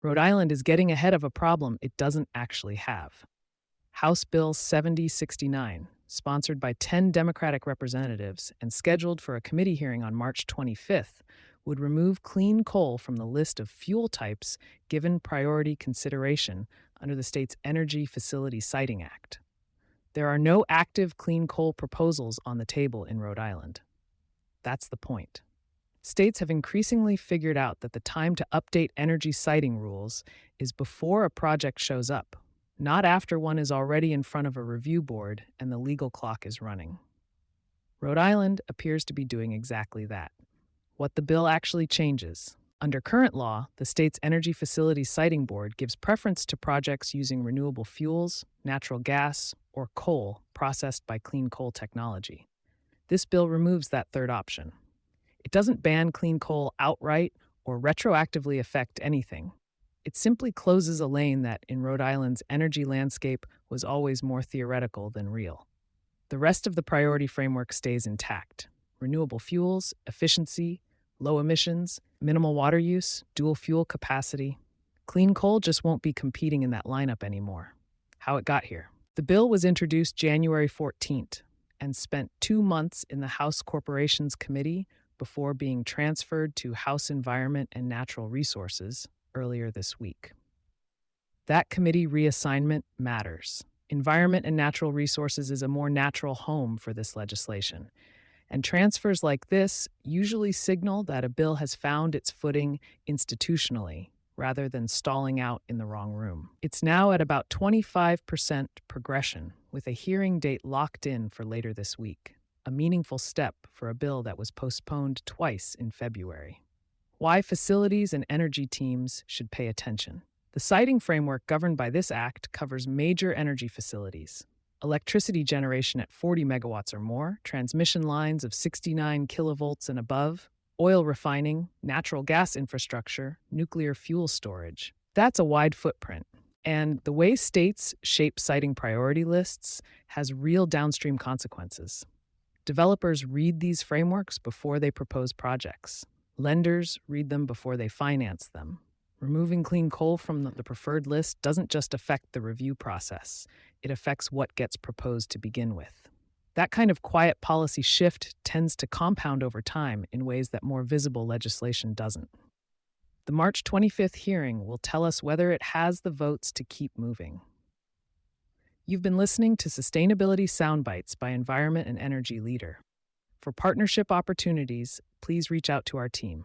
Rhode Island is getting ahead of a problem it doesn't actually have. House Bill 7069, sponsored by 10 Democratic representatives and scheduled for a committee hearing on March 25th, would remove clean coal from the list of fuel types given priority consideration under the state's Energy Facility Siting Act. There are no active clean coal proposals on the table in Rhode Island. That's the point. States have increasingly figured out that the time to update energy siting rules is before a project shows up, not after one is already in front of a review board and the legal clock is running. Rhode Island appears to be doing exactly that. What the bill actually changes. Under current law, the state's Energy Facilities Siting Board gives preference to projects using renewable fuels, natural gas, or coal processed by clean coal technology. This bill removes that third option. It doesn't ban clean coal outright or retroactively affect anything. It simply closes a lane that, in Rhode Island's energy landscape, was always more theoretical than real. The rest of the priority framework stays intact. Renewable fuels, efficiency, low emissions, minimal water use, dual fuel capacity. Clean coal just won't be competing in that lineup anymore. How it got here. The bill was introduced January 14th and spent 2 months in the House Corporations Committee before being transferred to House Environment and Natural Resources earlier this week. That committee reassignment matters. Environment and Natural Resources is a more natural home for this legislation. And transfers like this usually signal that a bill has found its footing institutionally, rather than stalling out in the wrong room. It's now at about 25% progression, with a hearing date locked in for later this week, a meaningful step for a bill that was postponed twice in February. Why facilities and energy teams should pay attention. The siting framework governed by this act covers major energy facilities: electricity generation at 40 megawatts or more, transmission lines of 69 kilovolts and above, oil refining, natural gas infrastructure, nuclear fuel storage. That's a wide footprint. And the way states shape siting priority lists has real downstream consequences. Developers read these frameworks before they propose projects. Lenders read them before they finance them. Removing clean coal from the preferred list doesn't just affect the review process. It affects what gets proposed to begin with. That kind of quiet policy shift tends to compound over time in ways that more visible legislation doesn't. The March 25th hearing will tell us whether it has the votes to keep moving. You've been listening to Sustainability Soundbites by Environment and Energy Leader. For partnership opportunities, please reach out to our team.